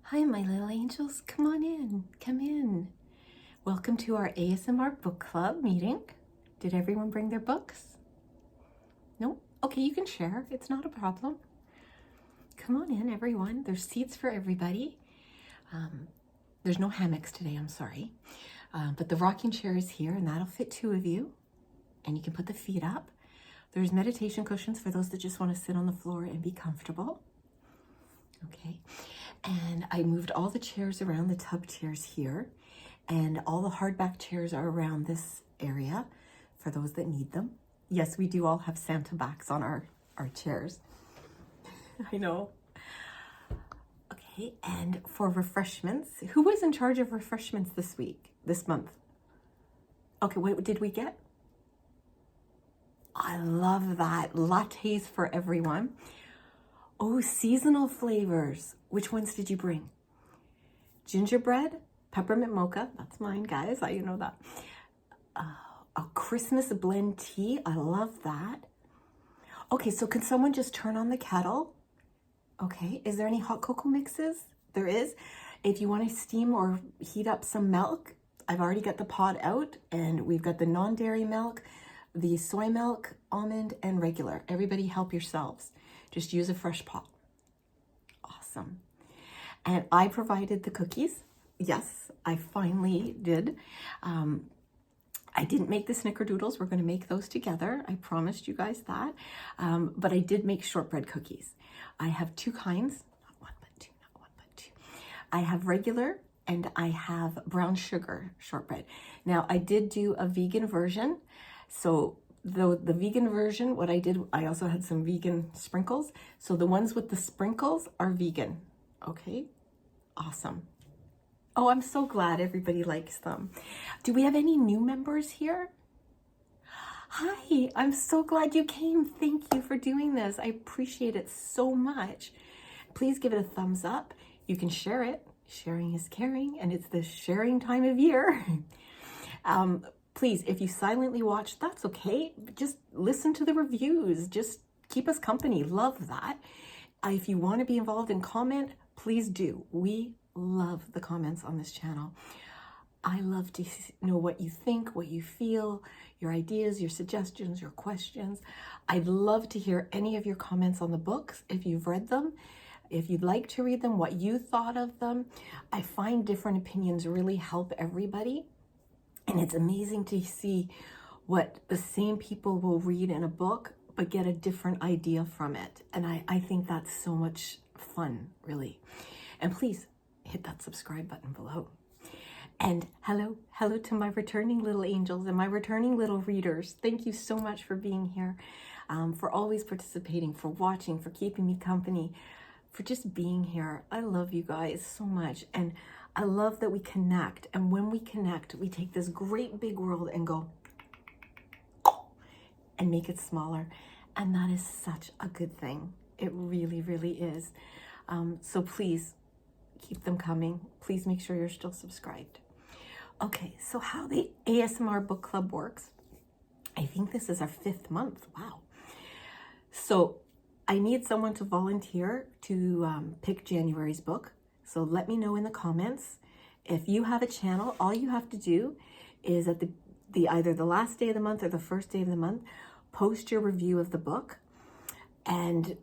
Hi, my little angels. Come on in. Come in. Welcome to our ASMR book club meeting. Did everyone bring their books? No? Okay, you can share. It's not a problem. Come on in, everyone. There's seats for everybody. There's no hammocks today, I'm sorry. But the rocking chair is here, and that'll fit 2 of you. And you can put the feet up. There's meditation cushions for those that just want to sit on the floor and be comfortable. Okay. And I moved all the chairs around, the tub chairs here, and all the hardback chairs are around this area for those that need them. Yes, we do all have Santa backs on our chairs. I know. Okay, and for refreshments, who was in charge of refreshments this month? Okay, what did we get? I love that. Lattes for everyone. Oh, seasonal flavors. Which ones did you bring? Gingerbread, peppermint mocha. That's mine, guys. You know that. A Christmas blend tea. I love that. Okay, so can someone just turn on the kettle? Okay, is there any hot cocoa mixes? There is. If you want to steam or heat up some milk, I've already got the pot out, and we've got the non-dairy milk, the soy milk, almond, and regular. Everybody help yourselves. Just use a fresh pot. Awesome. And I provided the cookies. Yes, I finally did. I didn't make the snickerdoodles. We're going to make those together. I promised you guys that. But I did make shortbread cookies. I have 2 kinds. Not one, but 2. Not one, but 2. I have regular and I have brown sugar shortbread. Now, I did do a vegan version. So the vegan version, what I did, I also had some vegan sprinkles. So the ones with the sprinkles are vegan. Okay, awesome. Oh, I'm so glad everybody likes them. Do we have any new members here? Hi, I'm so glad you came. Thank you for doing this. I appreciate it so much. Please give it a thumbs up. You can share it. Sharing is caring, and it's the sharing time of year. Please, if you silently watch, that's okay. Just listen to the reviews. Just keep us company. Love that. If you want to be involved in comment, please do. We love the comments on this channel. I love to know what you think, what you feel, your ideas, your suggestions, your questions. I'd love to hear any of your comments on the books, if you've read them, if you'd like to read them, what you thought of them. I find different opinions really help everybody. And it's amazing to see what the same people will read in a book, but get a different idea from it. And I think that's so much fun, really. And please hit that subscribe button below. And hello to my returning little angels and my returning little readers. Thank you so much for being here, for always participating, for watching, for keeping me company, for just being here. I love you guys so much. And I love that we connect. And when we connect, we take this great big world and go and make it smaller. And that is such a good thing. It really, really is. So please keep them coming. Please make sure you're still subscribed. Okay, so how the ASMR book club works. I think this is our 5th month. Wow. So I need someone to volunteer to pick January's book. So let me know in the comments. If you have a channel, all you have to do is at either the last day of the month or the first day of the month, post your review of the book. And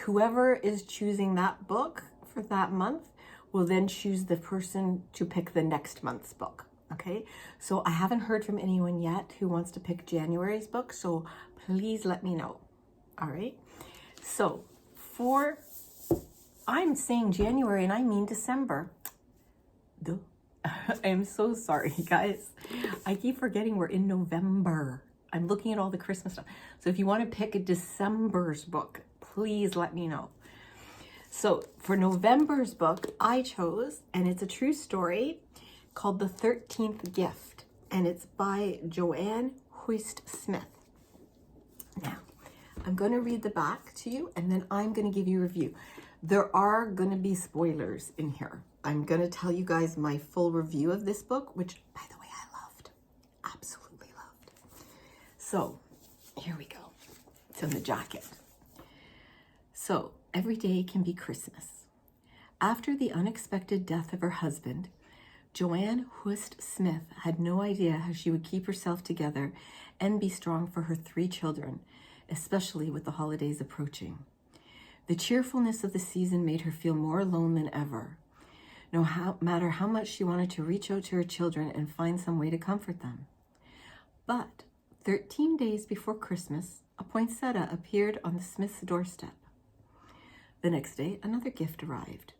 whoever is choosing that book for that month will then choose the person to pick the next month's book. Okay, so I haven't heard from anyone yet who wants to pick January's book, so please let me know. All right, so I'm saying January and I mean December. Duh. I'm so sorry, guys. I keep forgetting we're in November. I'm looking at all the Christmas stuff. So if you want to pick a December's book, please let me know. So for November's book, I chose, and it's a true story, called The 13th Gift. And it's by Joanne Huist Smith. Now, I'm going to read the back to you, and then I'm going to give you a review. There are going to be spoilers in here. I'm going to tell you guys my full review of this book, which, by the way, I loved. Absolutely loved. So, here we go. It's in the jacket. So, every day can be Christmas. After the unexpected death of her husband, Joanne Hust Smith had no idea how she would keep herself together and be strong for her 3 children, especially with the holidays approaching. The cheerfulness of the season made her feel more alone than ever, no matter how much she wanted to reach out to her children and find some way to comfort them. But 13 days before Christmas, a poinsettia appeared on the Smith's doorstep. The next day, another gift arrived,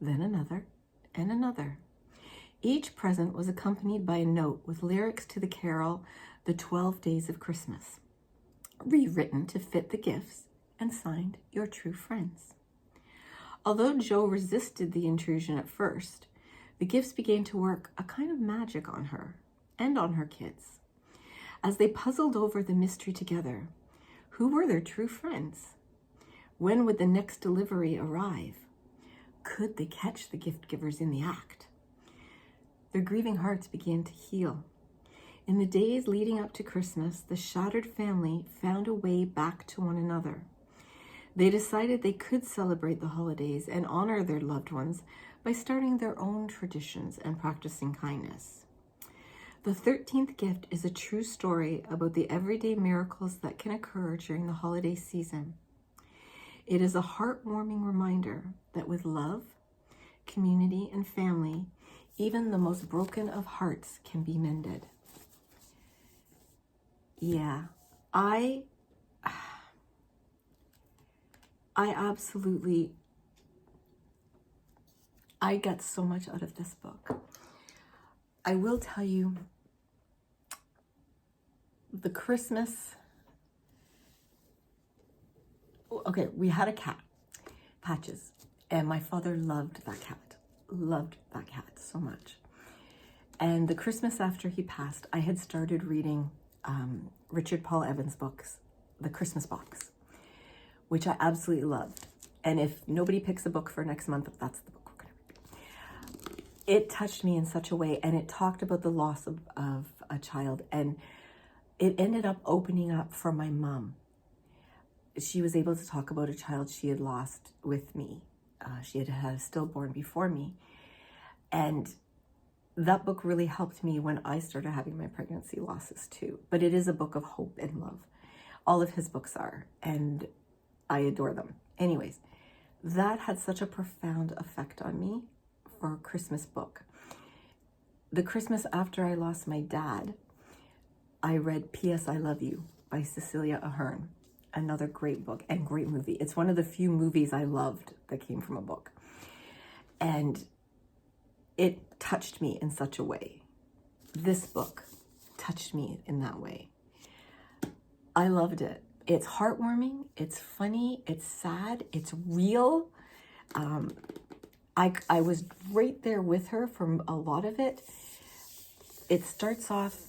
then another, and another. Each present was accompanied by a note with lyrics to the carol, The 12 Days of Christmas, rewritten to fit the gifts and signed, Your True Friends. Although Jo resisted the intrusion at first, the gifts began to work a kind of magic on her and on her kids. As they puzzled over the mystery together, who were their true friends? When would the next delivery arrive? Could they catch the gift givers in the act? Their grieving hearts began to heal. In the days leading up to Christmas, the shattered family found a way back to one another. They decided they could celebrate the holidays and honor their loved ones by starting their own traditions and practicing kindness. The 13th gift is a true story about the everyday miracles that can occur during the holiday season. It is a heartwarming reminder that with love, community, and family, even the most broken of hearts can be mended. Yeah, I got so much out of this book. I will tell you, the Christmas, okay, we had a cat, Patches, and my father loved that cat so much. And the Christmas after he passed, I had started reading Richard Paul Evans' books, The Christmas Box, which I absolutely loved. And if nobody picks a book for next month, that's the book we're going to read. It touched me in such a way, and it talked about the loss of a child, and it ended up opening up for my mom. She was able to talk about a child she had lost with me. She had had a stillborn before me. And that book really helped me when I started having my pregnancy losses too. But it is a book of hope and love. All of his books are, and I adore them. Anyways, that had such a profound effect on me for a Christmas book. The Christmas after I lost my dad, I read P.S. I Love You by Cecilia Ahern. Another great book and great movie. It's one of the few movies I loved that came from a book. And it touched me in such a way. This book touched me in that way. I loved it. It's heartwarming, it's funny, it's sad, it's real. I was right there with her for a lot of it. It starts off,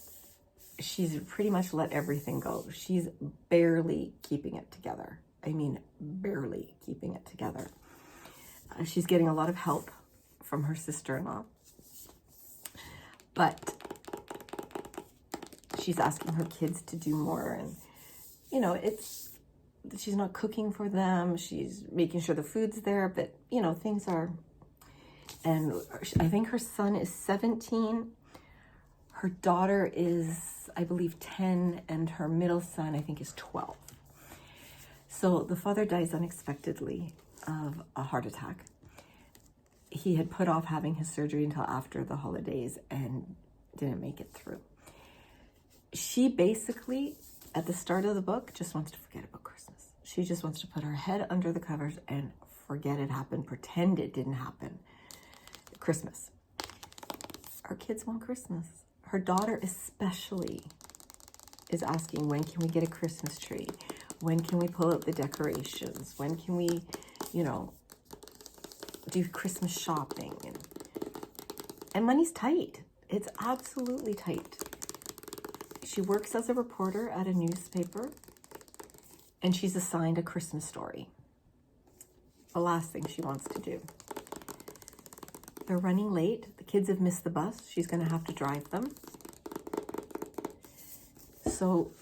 she's pretty much let everything go. She's barely keeping it together. I mean, barely keeping it together. She's getting a lot of help from her sister-in-law. But she's asking her kids to do more. And, you know, she's not cooking for them. She's making sure the food's there. But, you know, things are... And I think her son is 17. Her daughter is, I believe, 10, and her middle son, I think, is 12. So the father dies unexpectedly of a heart attack. He had put off having his surgery until after the holidays and didn't make it through. She basically, at the start of the book, just wants to forget about Christmas. She just wants to put her head under the covers and forget it happened, pretend it didn't happen. Christmas. Our kids want Christmas. Her daughter especially is asking, when can we get a Christmas tree? When can we pull out the decorations? When can we, you know, do Christmas shopping? And money's tight. It's absolutely tight. She works as a reporter at a newspaper, and she's assigned a Christmas story. The last thing she wants to do. They're running late. The kids have missed the bus. She's going to have to drive them. So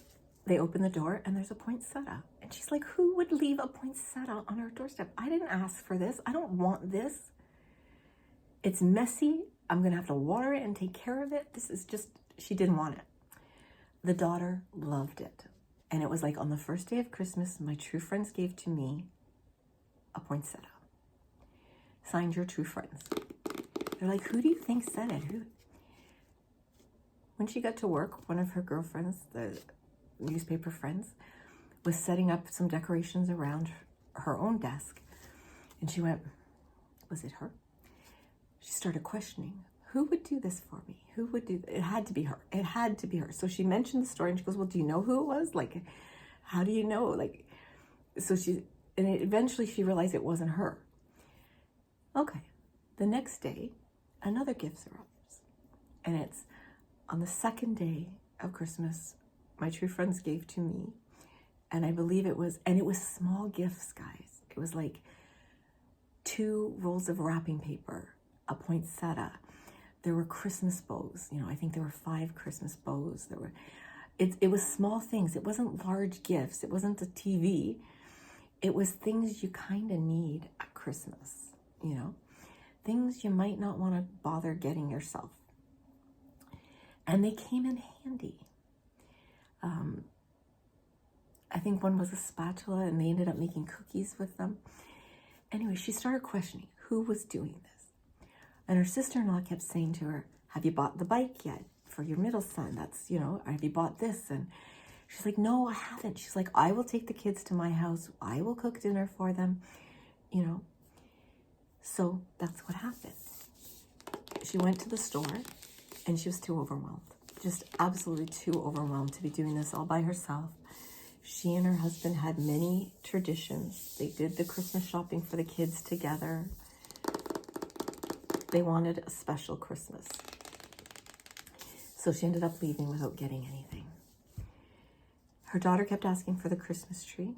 they open the door and there's a poinsettia. And she's like, who would leave a poinsettia on her doorstep? I didn't ask for this. I don't want this. It's messy. I'm going to have to water it and take care of it. This is just, she didn't want it. The daughter loved it. And it was like on the first day of Christmas, my true friends gave to me a poinsettia. Signed, your true friends. They're like, who do you think said it? Who? When she got to work, one of her girlfriends, the newspaper friends, was setting up some decorations around her own desk. And she went, was it her? She started questioning, who would do this for me? Who would do it? It had to be her. It had to be her. So she mentioned the story and she goes, well, do you know who it was? Like, how do you know? Like, so eventually she realized it wasn't her. Okay. The next day, another gift arrives. And it's on the second day of Christmas, my true friends gave to me. And I believe it was small gifts, guys. It was like 2 rolls of wrapping paper, a poinsettia. There were Christmas bows. You know, I think there were 5 Christmas bows. It was small things. It wasn't large gifts. It wasn't a TV. It was things you kind of need at Christmas, you know, things you might not want to bother getting yourself. And they came in handy. I think one was a spatula and they ended up making cookies with them. Anyway, she started questioning who was doing this. And her sister-in-law kept saying to her, have you bought the bike yet for your middle son? That's, you know, have you bought this? And she's like, no, I haven't. She's like, I will take the kids to my house. I will cook dinner for them, you know. So that's what happened. She went to the store and she was too overwhelmed. Just absolutely too overwhelmed to be doing this all by herself. She and her husband had many traditions. They did the Christmas shopping for the kids together. They wanted a special Christmas. So she ended up leaving without getting anything. Her daughter kept asking for the Christmas tree.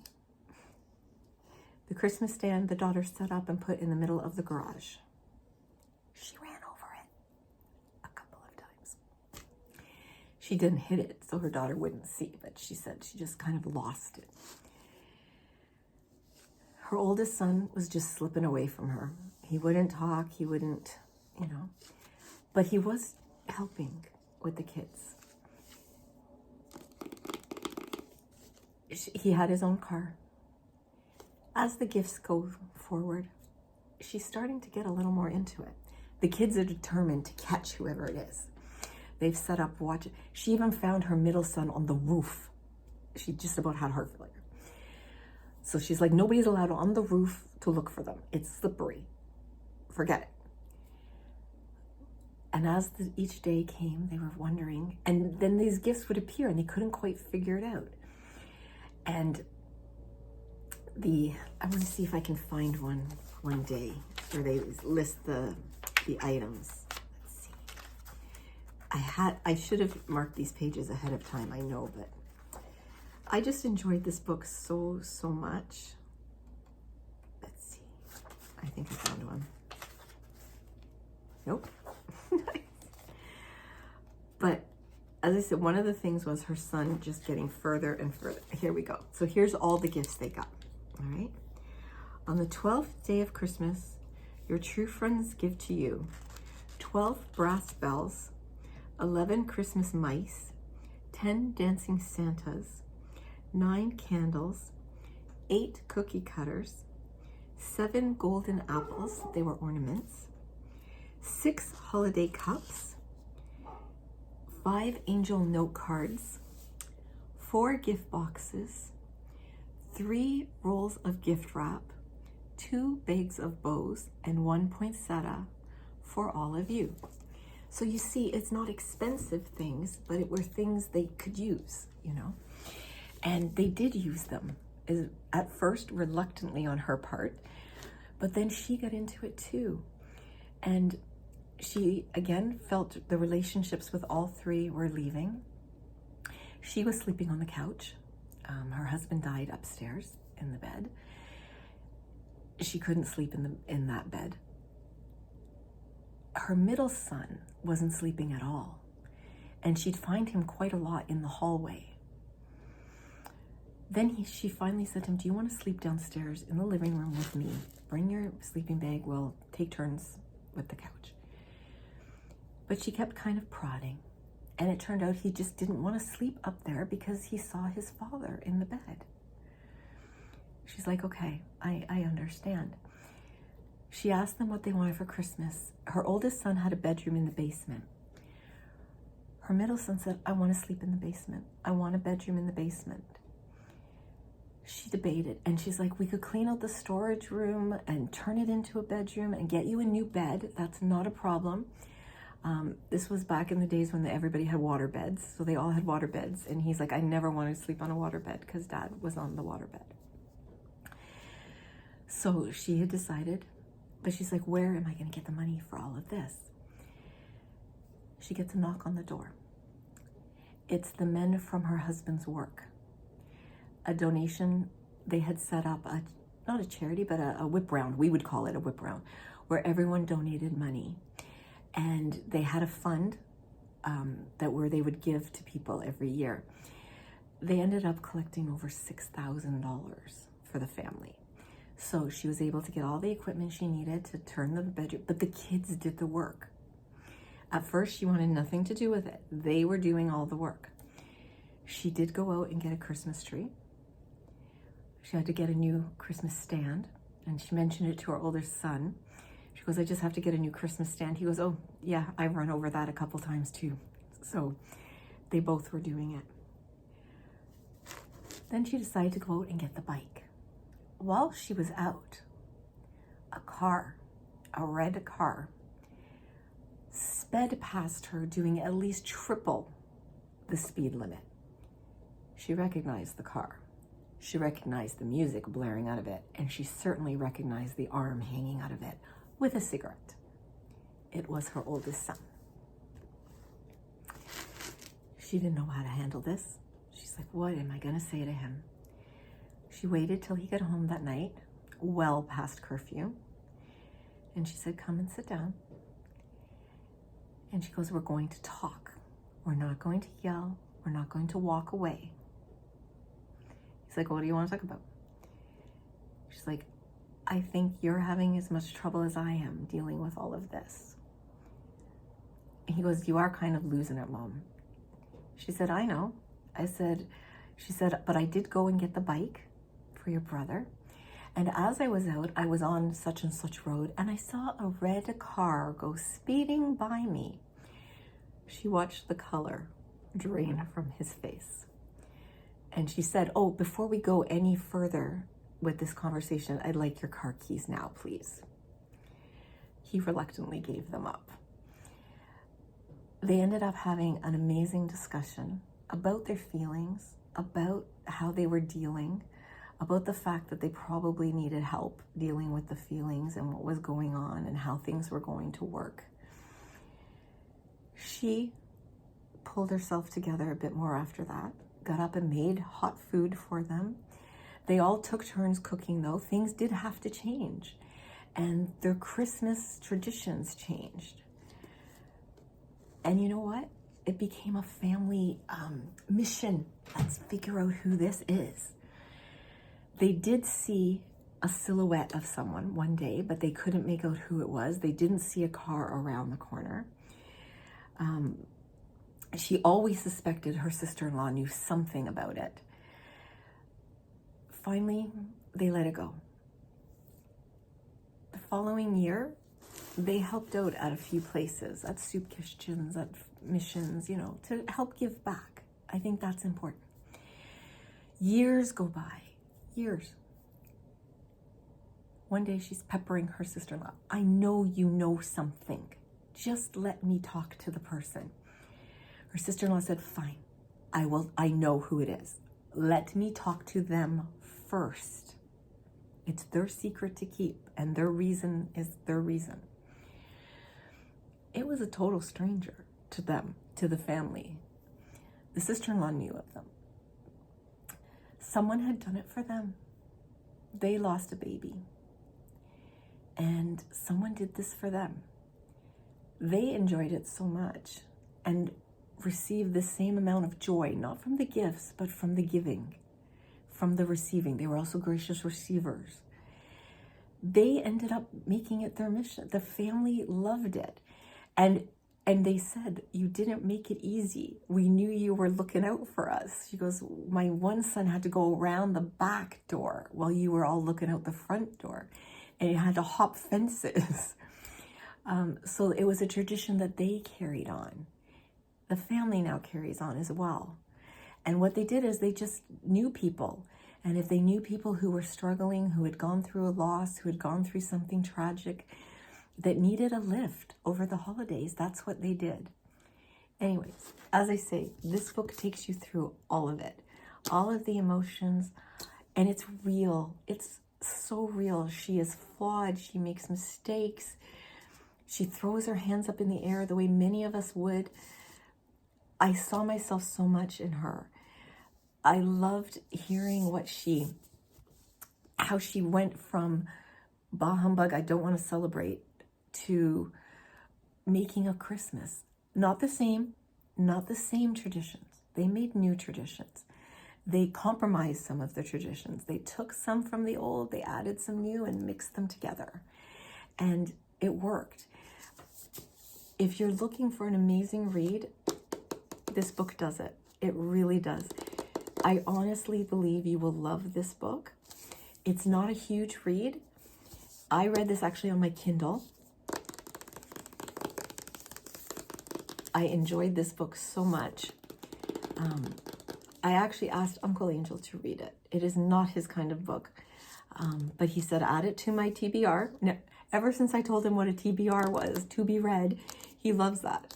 The Christmas stand the daughter set up and put in the middle of the garage. She ran over it a couple of times. She didn't hit it so her daughter wouldn't see, but she said she just kind of lost it. Her oldest son was just slipping away from her. He wouldn't talk, he wouldn't, you know, but he was helping with the kids. He had his own car. As the gifts go forward, she's starting to get a little more into it. The kids are determined to catch whoever it is. They've set up watch. She even found her middle son on the roof. She just about had heart failure. So she's like, nobody's allowed on the roof to look for them. It's slippery. Forget it. And as each day came, they were wondering, and then these gifts would appear and they couldn't quite figure it out. And I want to see if I can find one day where they list the items. Let's see. I should have marked these pages ahead of time, I know, but I just enjoyed this book so much. Let's see. I think I found one. Nope. But as I said, one of the things was her son just getting further and further. Here we go. So here's all the gifts they got. All right. On the 12th day of Christmas, your true friends give to you 12 brass bells, 11 Christmas mice, 10 dancing Santas, 9 candles, 8 cookie cutters, 7 golden apples, they were ornaments, 6 holiday cups, 5 angel note cards, 4 gift boxes, 3 rolls of gift wrap, 2 bags of bows, and 1 poinsettia for all of you. So you see, it's not expensive things, but it were things they could use, you know? And they did use them, at first reluctantly on her part, but then she got into it too. And she, again, felt the relationships with all 3 were leaving. She was sleeping on the couch. Her husband died upstairs in the bed. She couldn't sleep in that bed. Her middle son wasn't sleeping at all, and she'd find him quite a lot in the hallway. Then she finally said to him, do you want to sleep downstairs in the living room with me? Bring your sleeping bag, we'll take turns with the couch. But she kept kind of prodding. And it turned out he just didn't want to sleep up there because he saw his father in the bed. She's like, okay, I understand. She asked them what they wanted for Christmas. Her oldest son had a bedroom in the basement. Her middle son said, I want to sleep in the basement. I want a bedroom in the basement. She debated, and she's like, we could clean out the storage room and turn it into a bedroom and get you a new bed. That's not a problem. This was back in the days when everybody had water beds, so they all had water beds. And he's like, I never wanted to sleep on a water bed because Dad was on the water bed. So she had decided, but she's like, where am I going to get the money for all of this? She gets a knock on the door. It's the men from her husband's work. A donation, they had set up, not a charity, but a whip round. We would call it a whip round, where everyone donated money. And they had a fund where they would give to people every year. They ended up collecting over $6,000 for the family. So she was able to get all the equipment she needed to turn the bedroom, but the kids did the work. At first, she wanted nothing to do with it. They were doing all the work. She did go out and get a Christmas tree. She had to get a new Christmas stand, and she mentioned it to her older son. She goes, I just have to get a new Christmas stand. He goes, oh, yeah, I've run over that a couple times too. So they both were doing it. Then she decided to go out and get the bike. While she was out, a red car, sped past her doing at least triple the speed limit. She recognized the car. She recognized the music blaring out of it, and she certainly recognized the arm hanging out of it with a cigarette. It was her oldest son. She didn't know how to handle this. She's like, what am I gonna say to him? She waited till he got home that night, well past curfew, and she said, come and sit down. And she goes, we're going to talk. We're not going to yell. We're not going to walk away. He's like, what do you want to talk about? She's like, I think you're having as much trouble as I am dealing with all of this. And he goes, you are kind of losing it, Mom. She said, I know. She said, but I did go and get the bike for your brother. And as I was out, I was on such and such road, and I saw a red car go speeding by me. She watched the color drain from his face. And she said, oh, before we go any further with this conversation, I'd like your car keys now, please. He reluctantly gave them up. They ended up having an amazing discussion about their feelings, about how they were dealing, about the fact that they probably needed help dealing with the feelings and what was going on and how things were going to work. She pulled herself together a bit more after that, got up and made hot food for them. They all took turns cooking though. Things did have to change, and their Christmas traditions changed. And you know what? It became a family mission. Let's figure out who this is. They did see a silhouette of someone one day, but they couldn't make out who it was. They didn't see a car around the corner. She always suspected her sister-in-law knew something about it. Finally, they let it go. The following year, they helped out at a few places, at soup kitchens, at missions, to help give back. I think that's important. Years go by. Years. One day she's peppering her sister-in-law. I know you know something. Just let me talk to the person. Her sister-in-law said, fine, I know who it is. Let me talk to them first. It's their secret to keep, and their reason is their reason. It was a total stranger to them, to the family. The sister-in-law knew of them. Someone had done it for them. They lost a baby. And someone did this for them. They enjoyed it so much and received the same amount of joy, not from the gifts, but from the giving, from the receiving. They were also gracious receivers. They ended up making it their mission. The family loved it. And And they said, you didn't make it easy. We knew you were looking out for us. She goes, my one son had to go around the back door while you were all looking out the front door. And you had to hop fences. So it was a tradition that they carried on. The family now carries on as well. And what they did is they just knew people. And if they knew people who were struggling, who had gone through a loss, who had gone through something tragic, that needed a lift over the holidays, that's what they did. Anyways, as I say, this book takes you through all of it, all of the emotions, and it's real. It's so real. She is flawed. She makes mistakes. She throws her hands up in the air the way many of us would. I saw myself so much in her. I loved hearing how she went from bah humbug, I don't want to celebrate, to making a Christmas. Not the same traditions. They made new traditions. They compromised some of the traditions. They took some from the old, they added some new and mixed them together. And it worked. If you're looking for an amazing read, this book does it. It really does. I honestly believe you will love this book. It's not a huge read. I read this actually on my Kindle. I enjoyed this book so much. I actually asked Uncle Angel to read it. It is not his kind of book, but he said add it to my TBR. Now, ever since I told him what a TBR was, to be read, he loves that.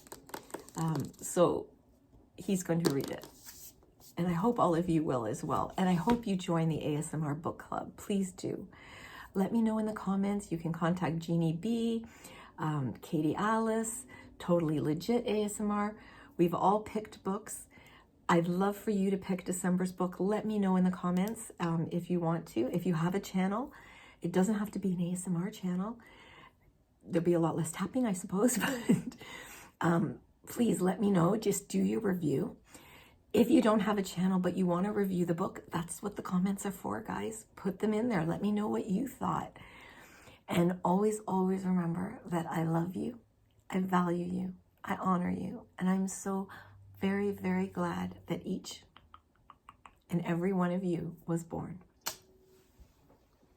So he's going to read it. And I hope all of you will as well. And I hope you join the ASMR book club. Please do. Let me know in the comments. You can contact Jeannie B, Katie Alice, Totally Legit ASMR. We've all picked books. I'd love for you to pick December's book. Let me know in the comments if you want to. If you have a channel, it doesn't have to be an ASMR channel. There'll be a lot less tapping, I suppose. But please let me know. Just do your review. If you don't have a channel but you want to review the book, that's what the comments are for, guys. Put them in there. Let me know what you thought. And always, always remember that I love you. I value you. I honor you. And I'm so very, very glad that each and every one of you was born.